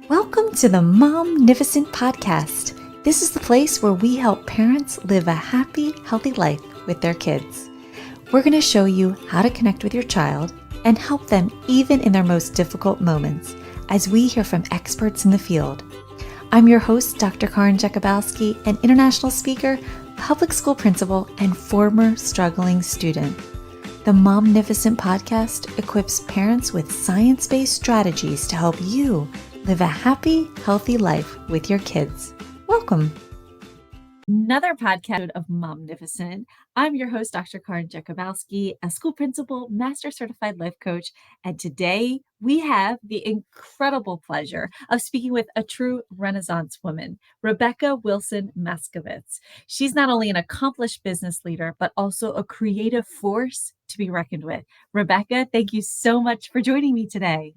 Welcome to the Momnificent podcast. This is the place where we help parents live a happy, healthy life with their kids. We're going to show you how to connect with your child and help them even in their most difficult moments as we hear from experts in the field. I'm your host, Dr. Karin Jakubowski, an international speaker, public school principal, and former struggling student. The Momnificent podcast equips parents with science-based strategies to help you live a happy, healthy life with your kids. Welcome. Another podcast of Momnificent. I'm your host, Dr. Karin Jakubowski, a school principal, master certified life coach. And today we have the incredible pleasure of speaking with a true Renaissance woman, Rebecca Wilson Macsovits. She's not only an accomplished business leader, but also a creative force to be reckoned with. Rebecca, thank you so much for joining me today.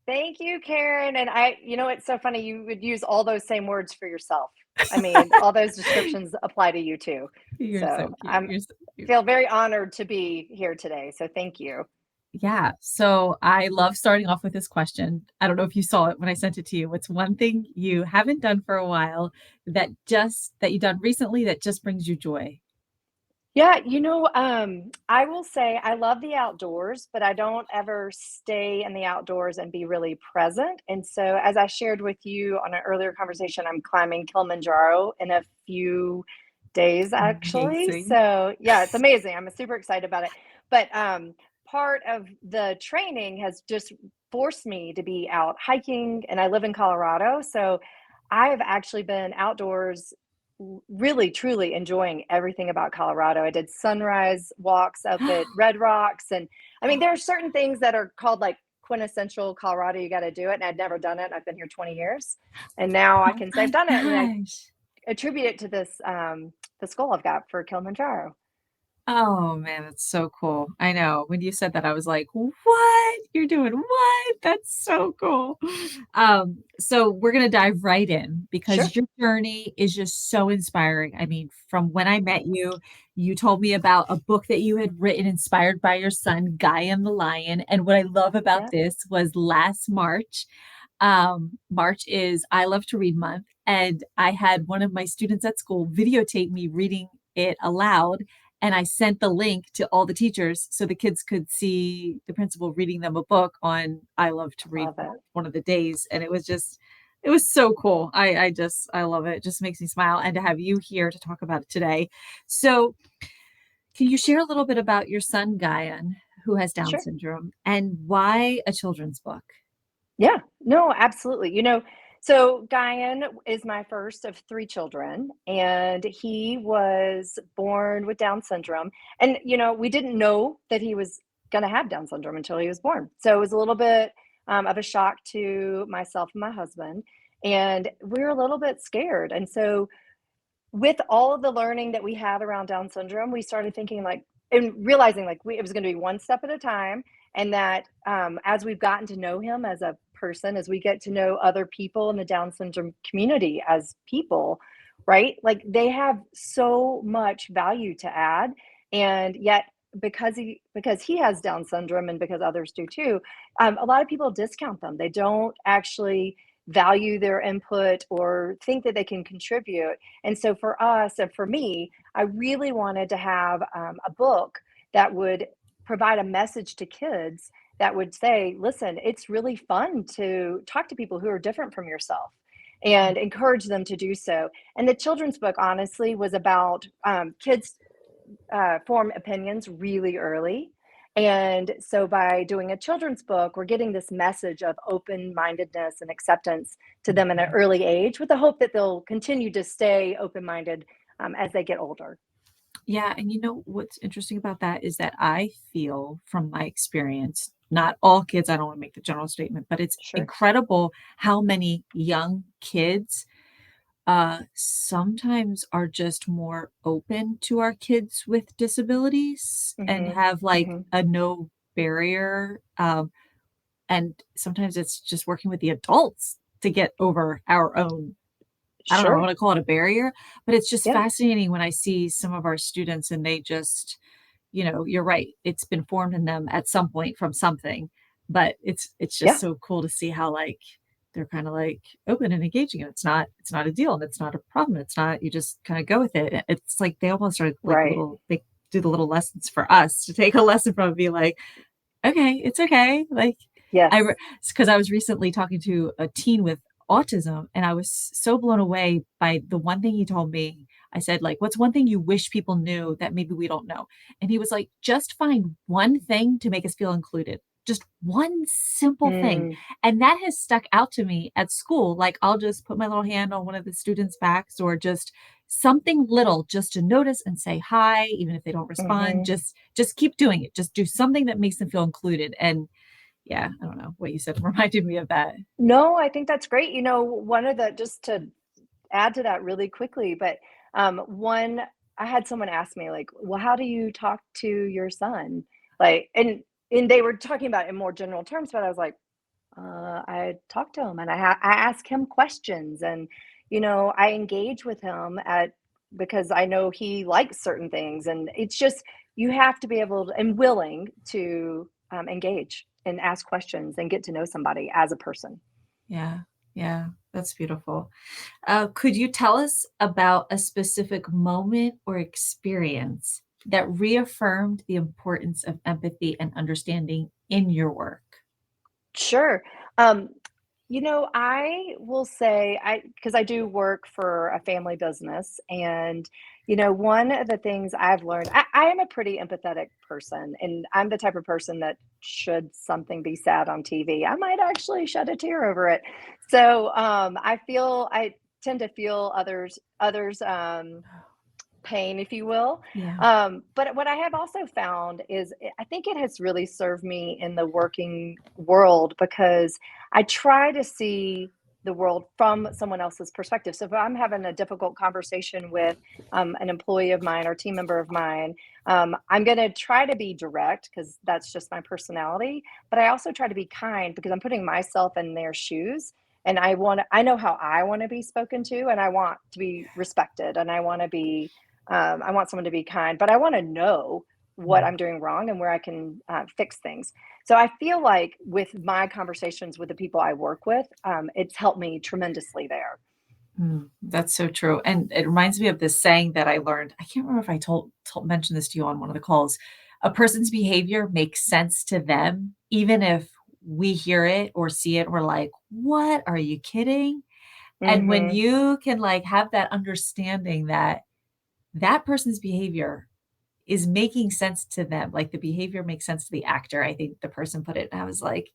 Thank you, Karen. And it's so funny. You would use all those same words for yourself. I mean, all those descriptions apply to you too. You're so cute. I feel very honored to be here today. So thank you. Yeah. So I love starting off with this question. I don't know if you saw it when I sent it to you. What's one thing you haven't done for a while that you've done recently that just brings you joy? Yeah, I will say I love the outdoors, but I don't ever stay in the outdoors and be really present. And so, as I shared with you on an earlier conversation, I'm climbing Kilimanjaro in a few days, actually. Amazing. So, yeah, it's amazing. I'm super excited about it. But part of the training has just forced me to be out hiking, and I live in Colorado. So, I've actually been outdoors really truly enjoying everything about Colorado. I did sunrise walks up at Red Rocks, and I mean there are certain things that are called like quintessential Colorado. You got to do it, and I'd never done it. I've been here 20 years, and now I Oh can say my I've done it, and I gosh. attribute it to this goal I've got for Kilimanjaro. Oh man, that's so cool. I know. When you said that, I was like, what? You're doing what? That's so cool. So we're gonna dive right in because Sure. your journey is just so inspiring. I mean, from when I met you, you told me about a book that you had written inspired by your son, Guion The Lion. And what I love about Yeah. this was last March. March is I Love to Read Month, and I had one of my students at school videotape me reading it aloud, and I sent the link to all the teachers so the kids could see the principal reading them a book on I Love to Read Love it. one of the days. And it was so cool. I love it. It just makes me smile. And to have you here to talk about it today. So can you share a little bit about your son, Guyan, who has Down Sure. syndrome, and why a children's book? Yeah, no, absolutely. So Guyan is my first of three children, and he was born with Down syndrome. And, we didn't know that he was going to have Down syndrome until he was born. So it was a little bit of a shock to myself and my husband. And we were a little bit scared. And so, with all of the learning that we had around Down syndrome, we started thinking like, and realizing like it was going to be one step at a time. And that as we've gotten to know him as a person, as we get to know other people in the Down syndrome community as people, right? Like they have so much value to add. And yet, because he has Down syndrome and because others do too, a lot of people discount them. They don't actually value their input or think that they can contribute. And so for us and for me, I really wanted to have a book that would provide a message to kids that would say, listen, it's really fun to talk to people who are different from yourself and encourage them to do so. And the children's book, honestly, was about kids form opinions really early. And so by doing a children's book, we're getting this message of open-mindedness and acceptance to them in an early age with the hope that they'll continue to stay open-minded as they get older. Yeah, and you know what's interesting about that is that I feel from my experience, not all kids, I don't want to make the general statement, but it's Sure. incredible how many young kids sometimes are just more open to our kids with disabilities and Mm-hmm. have like Mm-hmm. a no barrier. And sometimes it's just working with the adults to get over our own, I don't know, I Sure. want to call it a barrier, but it's just Yeah. fascinating when I see some of our students and they just, you're right. It's been formed in them at some point from something, but it's just Yeah. so cool to see how like they're kind of like open and engaging, and it's not a deal, and it's not a problem. It's not, you just kind of go with it. It's like they almost are like Right. little, they do the little lessons for us to take a lesson from and be like, okay, it's okay. Like Yes. because I was recently talking to a teen with autism, and I was so blown away by the one thing he told me. I said, like, what's one thing you wish people knew that maybe we don't know? And he was like, just find one thing to make us feel included. Just one simple thing. Mm, And that has stuck out to me at school. Like, I'll just put my little hand on one of the students' backs, or just something little just to notice and say hi, even if they don't respond. mhm. Just keep doing it. Just do something that makes them feel included. And yeah, I don't know what you said reminded me of that. No, I think that's great. One of the just to add to that really quickly, but, one I had someone ask me like, "Well, how do you talk to your son?" Like, and they were talking about it in more general terms, but I was like, I talk to him and I ask him questions and, I engage with him at because I know he likes certain things, and it's just you have to be able to, and willing to, engage and ask questions and get to know somebody as a person. Yeah, yeah, that's beautiful. Could you tell us about a specific moment or experience that reaffirmed the importance of empathy and understanding in your work? Sure. I will say because I do work for a family business, and one of the things I've learned, I am a pretty empathetic person, and I'm the type of person that should something be sad on TV, I might actually shed a tear over it. So I tend to feel others pain, if you will. Yeah, But what I have also found is I think it has really served me in the working world because I try to see the world from someone else's perspective. So if I'm having a difficult conversation with an employee of mine or team member of mine, I'm going to try to be direct because that's just my personality. But I also try to be kind because I'm putting myself in their shoes. And I know how I want to be spoken to, and I want to be respected, and I want someone to be kind, but I want to know what mm, I'm doing wrong and where I can fix things. So I feel like with my conversations with the people I work with, it's helped me tremendously there. that's so true. And it reminds me of this saying that I learned. I can't remember if I mentioned this to you on one of the calls. A person's behavior makes sense to them, even if we hear it or see it. We're like, "What? Are you kidding?" And when Hmm. you can like have that understanding that that person's behavior is making sense to them, like the behavior makes sense to the actor, I think the person put it, and I was like,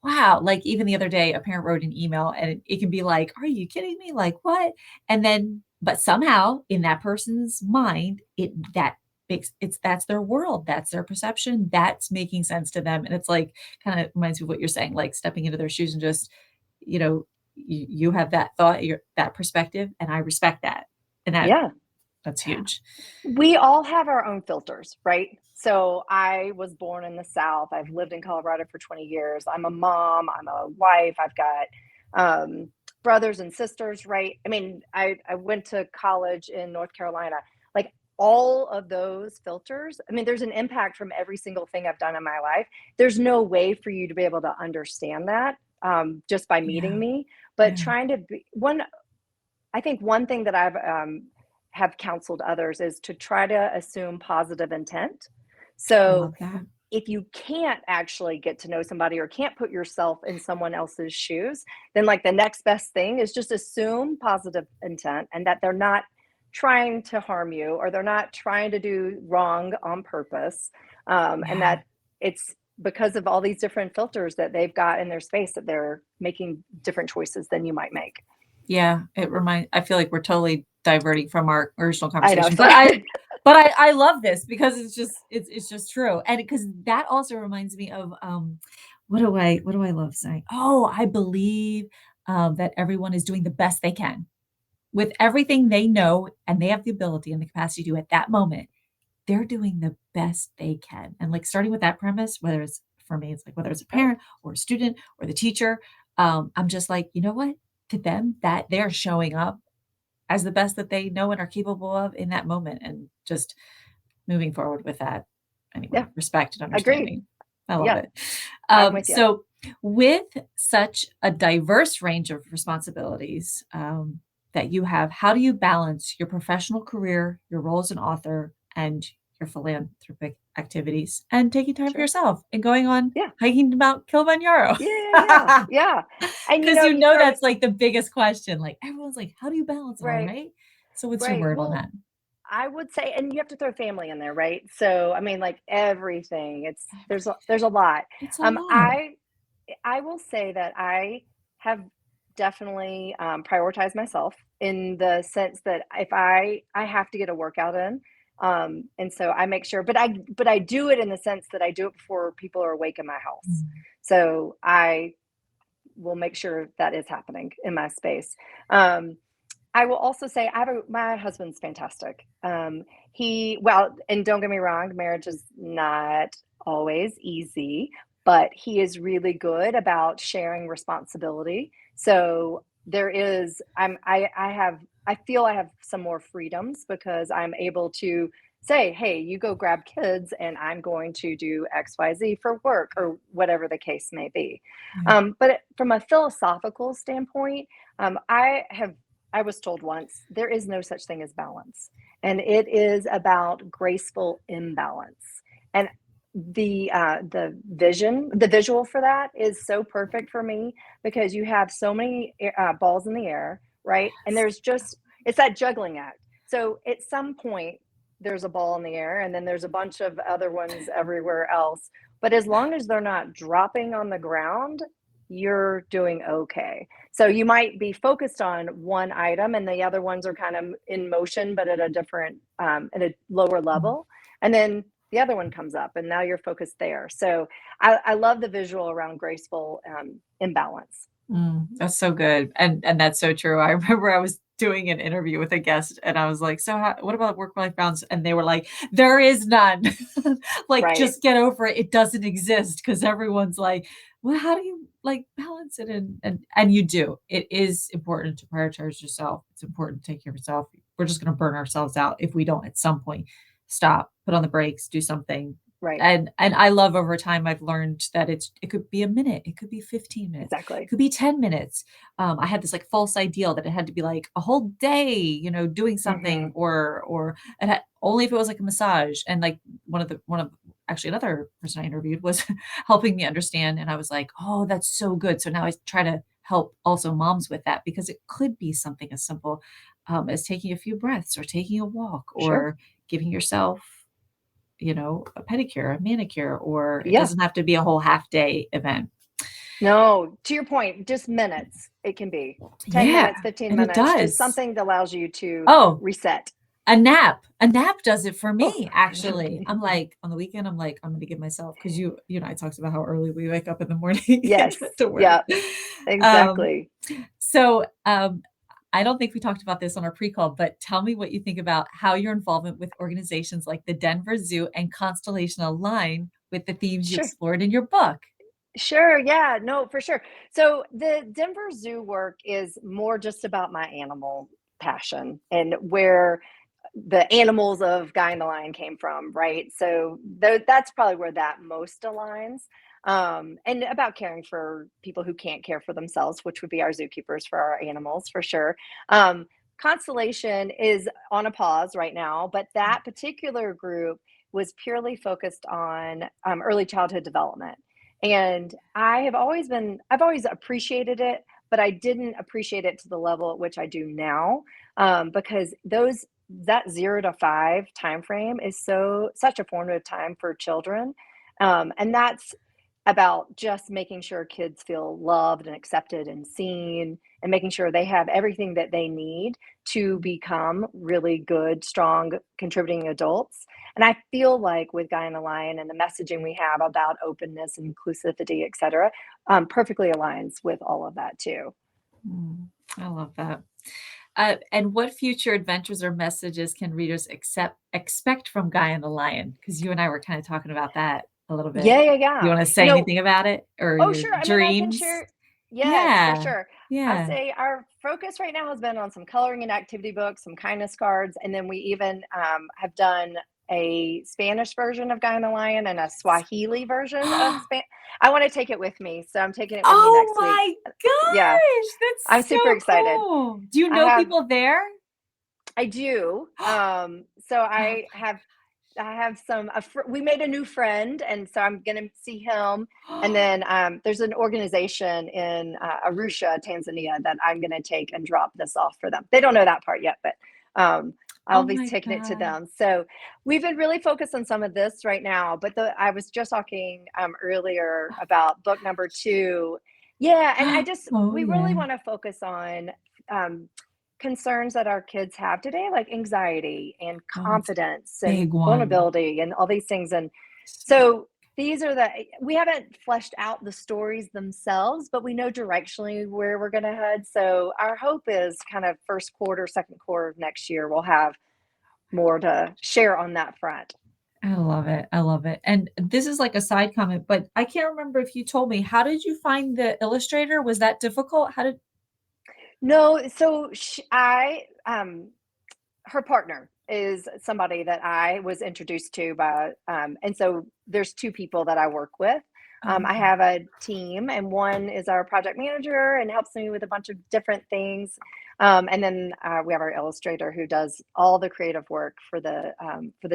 wow. Like, even the other day, a parent wrote an email, and it can be like, "Are you kidding me? Like, what?" And then but somehow in that person's mind, that makes that's their world, that's their perception, that's making sense to them, and it's like, kinda reminds me of what you're saying, like stepping into their shoes and just, you know, you have that thought, your that perspective, and I respect that, and Yeah. that's huge. We all have our own filters, right? So I was born in the South. I've lived in Colorado for 20 years. I'm a mom, I'm a wife, I've got brothers and sisters, right? I mean, I went to college in North Carolina. Like all of those filters, I mean, there's an impact from every single thing I've done in my life. There's no way for you to be able to understand that just by meeting Yeah, me. But yeah, trying to be one I think one thing that I've have counseled others is to try to assume positive intent. I So love that. if you can't actually get to know somebody or can't put yourself in someone else's shoes, then like the next best thing is just assume positive intent and that they're not trying to harm you or they're not trying to do wrong on purpose. And Yeah. that it's because of all these different filters that they've got in their space that they're making different choices than you might make. Yeah, I feel like we're totally diverting from our original I know. conversation, but Sorry. I love this because it's just true, and because that also reminds me of, what do I love saying? Oh, I believe, that everyone is doing the best they can with everything they know, and they have the ability and the capacity to do at that moment. They're doing the best they can, and, like, starting with that premise, whether it's for me, it's like whether it's a Right. parent or a student or the teacher, I'm just like, "You know what? To them, that they're showing up as the best that they know and are capable of in that moment," and just moving forward with that. Yeah. Anyway, respect and Agreed. understanding. I love Yeah. it. I'm with you. So With such a diverse range of responsibilities that you have, how do you balance your professional career, your role as an author, and your philanthropic activities, and taking time for Sure. yourself and going on Yeah. hiking to Mount Kilimanjaro? Yeah, yeah, yeah, yeah. And Because you throw that's like the biggest question. Like everyone's like, how do you balance it all, right, right? So what's your right. word on Well, that? I would say, and you have to throw family in there, right? So, I mean, like everything. There's a lot. It's a Um, lot. I I will say that I have definitely prioritized myself in the sense that if I have to get a workout in, and so I make sure, but I do it in the sense that I do it before people are awake in my house. Mm. So I will make sure that is happening in my space. Um, I will also say my husband's fantastic. Well, and don't get me wrong, marriage is not always easy, but he is really good about sharing responsibility. So there is, I feel I have some more freedoms because I'm able to say, hey, you go grab kids and I'm going to do XYZ for work or whatever the case may be. Right. But from a philosophical standpoint, I was told once there is no such thing as balance, and it is about graceful imbalance. And the visual for that is so perfect for me because you have so many balls in the air, right? And Yes. it's that juggling act. So at some point, there's a ball in the air, and then there's a bunch of other ones everywhere else. But as long as they're not dropping on the ground, you're doing okay. So you might be focused on one item and the other ones are kind of in motion, but at a lower Mm. level. And then the other one comes up and now you're focused there. So I love the visual around graceful imbalance. That's so good, and that's so true. I remember I was doing an interview with a guest, and I was like, "So, what about work-life balance?" And they were like, "There is none. Like, Right. just get over it. It doesn't exist." Because everyone's like, "Well, how do you like balance it?" And you do. It is important to prioritize yourself. It's important to take care of yourself. We're just going to burn ourselves out if we don't at some point stop, put on the brakes, do something. Right. And I love over time, I've learned that it could be a minute, it could be 15 minutes, it Exactly. could be 10 minutes. I had this like false ideal that it had to be like a whole day, doing something Hmm. or only if it was like a massage. And like one of actually another person I interviewed was helping me understand. And I was like, oh, that's so good. So now I try to help also moms with that because it could be something as simple as taking a few breaths or taking a walk Sure. or giving yourself a pedicure, a manicure, or it Yeah. doesn't have to be a whole half day event. No, to your point, just minutes. It can be 10 Yeah, minutes, 15 and it minutes, just does. something that allows you to Oh, reset. a nap. A nap does it for Oh, me, actually. I'm like, on the weekend, I'm like, I'm gonna give myself because I talked about how early we wake up in the morning and yes. get to work. Yeah, Um, exactly. so I don't think we talked about this on our pre-call, but tell me what you think about how your involvement with organizations like the Denver Zoo and Constellation align with the themes you Sure. explored in your book. Sure. Yeah. No, for sure. So the Denver Zoo work is more just about my animal passion and where the animals of Guy and the Lion came from, right? So that's probably where that most aligns. And about caring for people who can't care for themselves, which would be our zookeepers for our animals, for sure. Um, Constellation is on a pause right now, but that particular group was purely focused on early childhood development. And I've always appreciated it, but I didn't appreciate it to the level at which I do now, because that 0 to 5 time frame is such a formative time for children, and that's about just making sure kids feel loved and accepted and seen and making sure they have everything that they need to become really good, strong, contributing adults. And I feel like with Guy and the Lion and the messaging we have about openness, inclusivity, et cetera, perfectly aligns with all of that too. Mm, I love that. And what future adventures or messages can readers expect from Guy and the Lion? Because you and I were kind of talking about that a little bit. Yeah, yeah, You yeah. want to You say know, anything about it or oh, your sure. I mean, I can dreams? share. Yes, for Yeah. sure. I'll Yeah. say our focus right now has been on some coloring and activity books, some kindness cards, and then we even have done a Spanish version of Guion the Lion and a Swahili version of Spanish. I want to take it with me, so I'm taking it with me Oh next week. my Yeah, gosh, I'm that's super so excited. cool. Do you I know have, people there? I do. So Oh I have some. We made a new friend, and so I'm going to see him. And my then there's an organization in Arusha, Tanzania, that I'm going to take and drop this off for them. They don't know that part yet, but oh I'll be my taking it to God. them. So we've been really focused on some of this right now. But I was just talking earlier about book number 2. Yeah, and Oh we really yeah. want to focus on um, concerns that our kids have today, like anxiety and Oh, it's a confidence and big one. vulnerability and all these things. And so these are we haven't fleshed out the stories themselves, but we know directionally where we're going to head. So our hope is kind of first quarter, second quarter of next year, we'll have more to share on that front. I love it. I love it. And this is like a side comment, but I can't remember if you told me, how did you find the illustrator? Was that difficult? How did No, so her partner is somebody that I was introduced to by, and so there's 2 people that I work with. Oh, I okay. have a team, and one is our project manager and helps me with a bunch of different things. And then we have our illustrator who does all the creative work for the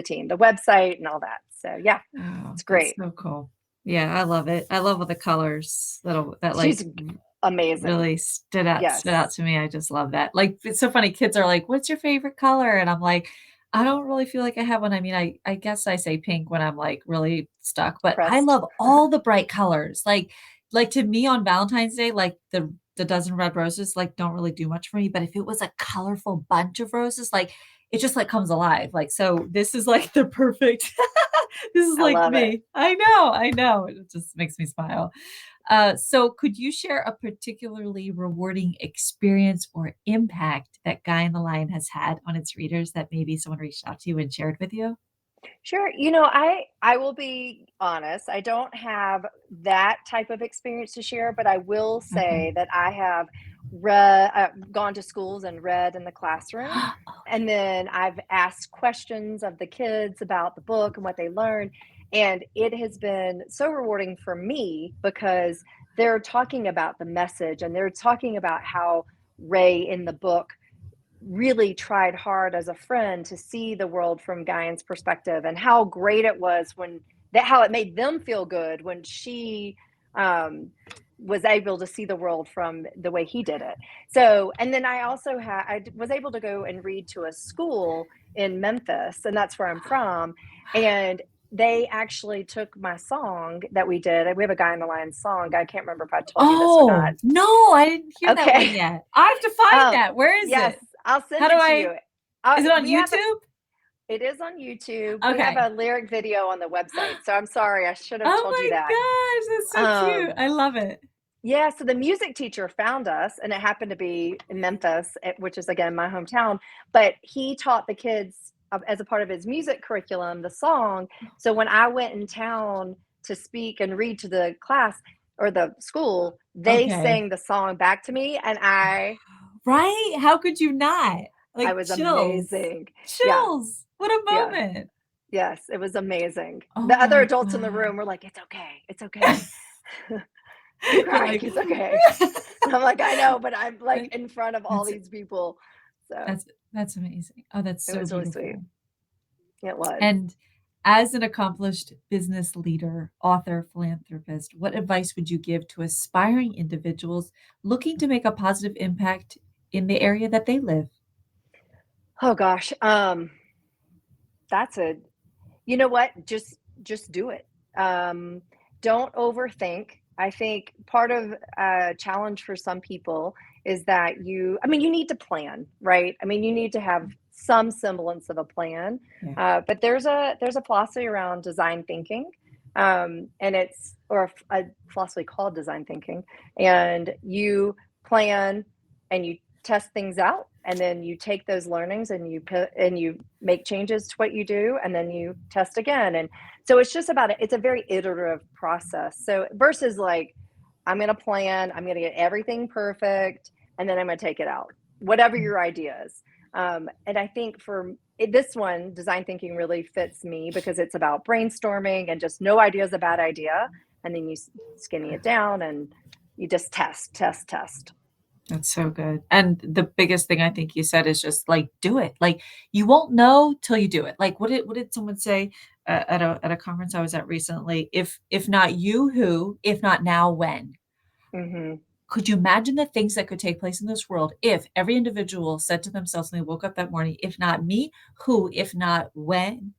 team, the website, and all that. So yeah, Oh, it's that's great. so cool. Yeah, I love it. I love all the colors that like She's amazing. really stood out Yes, to me. I just love that. Like it's so funny. Kids are like, "What's your favorite color?" And I'm like, I don't really feel like I have one. I mean, I guess I say pink when I'm like really stuck, but I pressed. love all the bright colors. Like to me on Valentine's Day, like the dozen red roses like don't really do much for me. But if it was a colorful bunch of roses, like it just like comes alive. Like so, this is like the perfect. This is I like love it. me. I know. It just makes me smile. So could you share a particularly rewarding experience or impact that Guy in the Lion has had on its readers that maybe someone reached out to you and shared with you? Sure. I will be honest. I don't have that type of experience to share, but I will Okay. say that I have gone to schools and read in the classroom, and then I've asked questions of the kids about the book and what they learned, and it has been so rewarding for me because they're talking about the message and they're talking about how Ray in the book really tried hard as a friend to see the world from Guyan's perspective and how great it was when that how it made them feel good when she um, was able to see the world from the way he did it. So, and then I was able to go and read to a school in Memphis, and that's where I'm from, and they actually took my song that we did. We have a Guy in the Lion song. I can't remember if I told you this or not. Oh, no, I didn't hear that one Okay. yet. I have to find that. Where is Yes, it? I'll How send do it to I you. is it on We have YouTube? it is on YouTube. We have Okay. a lyric video on the website. So I'm sorry, I should have Oh told you my that. gosh, that's so cute. Um, I love it. yeah, so the music teacher found us, and it happened to be in Memphis, which is again my hometown. But he taught the kids as a part of his music curriculum the song. So when I went in town to speak and read to the class or the school, they Okay. sang the song back to me, and Right? How could you not? I Like was chills. amazing. Yeah, Chills. What a yeah. moment. Yes, it was amazing. Oh The other my adults in the god. room were like, "It's okay. It's okay. Keep You're crying. like It's okay." And I'm like, "I know, but I'm like that in front of all that's these people." So that's amazing. Oh, that's it so was really sweet. beautiful. It was. And as an accomplished business leader, author, philanthropist, what advice would you give to aspiring individuals looking to make a positive impact in the area that they live? Oh gosh. That's a You know what? Just do it. Um, don't overthink. I think part of a challenge for some people is that you need to plan, right? I mean, you need to have some semblance of a plan. Yeah. But there's a philosophy around design thinking, and a philosophy called design thinking, and you plan and you test things out, and then you take those learnings and you make changes to what you do, and then you test again. And so it's just about it. It's a very iterative process. So versus like, I'm going to plan, I'm going to get everything perfect, and then I'm going to take it out, whatever your idea is. And I think this one, design thinking really fits me because it's about brainstorming and just no idea is a bad idea. And then you skinny it down and you just test, test, test. That's so good. And the biggest thing I think you said is just like do it. Like you won't know till you do it. Like what did someone say at a conference I was at recently? If not you, who? If not now, when? Hmm. Could you imagine the things that could take place in this world if every individual said to themselves when they woke up that morning, if not me, who? If not when?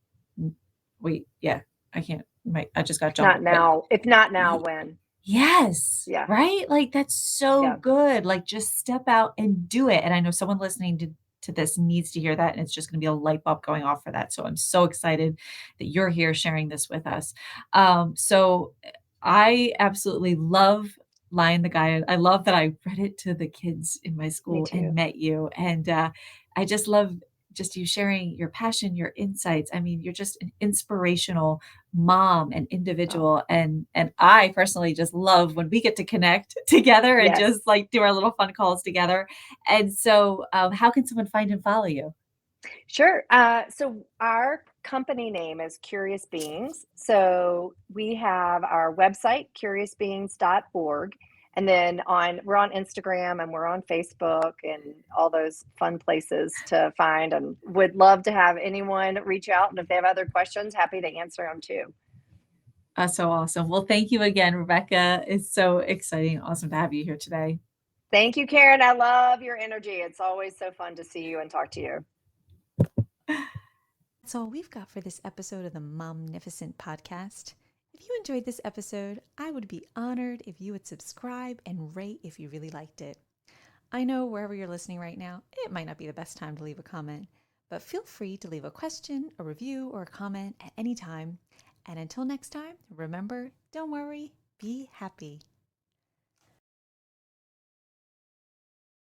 Wait, yeah, I can't. I just got Not jumbled. But now. If not now, when? yes, Yeah. right? Like, that's so Yeah. good. Like, just step out and do it, and I know someone listening to this needs to hear that, and it's just gonna be a light bulb going off for that, so I'm so excited that you're here sharing this with us. I absolutely love Lion the Guy. I love that I read it to the kids in my Me school and too. met you, and, I just love just you sharing your passion, your insights. I mean, you're just an inspirational mom and Oh, individual, and I personally just love when we get to connect together and yes. just, like, do our little fun calls together, and so, how can someone find and follow you? Sure. So our company name is Curious Beings. So we have our website, curiousbeings.org. And then we're on Instagram and we're on Facebook and all those fun places to find. And would love to have anyone reach out. And if they have other questions, happy to answer them too. That's so awesome. Well, thank you again, Rebecca. It's so exciting, awesome to have you here today. Thank you, Karen. I love your energy. It's always so fun to see you and talk to you. That's all we've got for this episode of the Momnificent podcast. If you enjoyed this episode, I would be honored if you would subscribe and rate if you really liked it. I know wherever you're listening right now, it might not be the best time to leave a comment, but feel free to leave a question, a review, or a comment at any time. And until next time, remember, don't worry, be happy.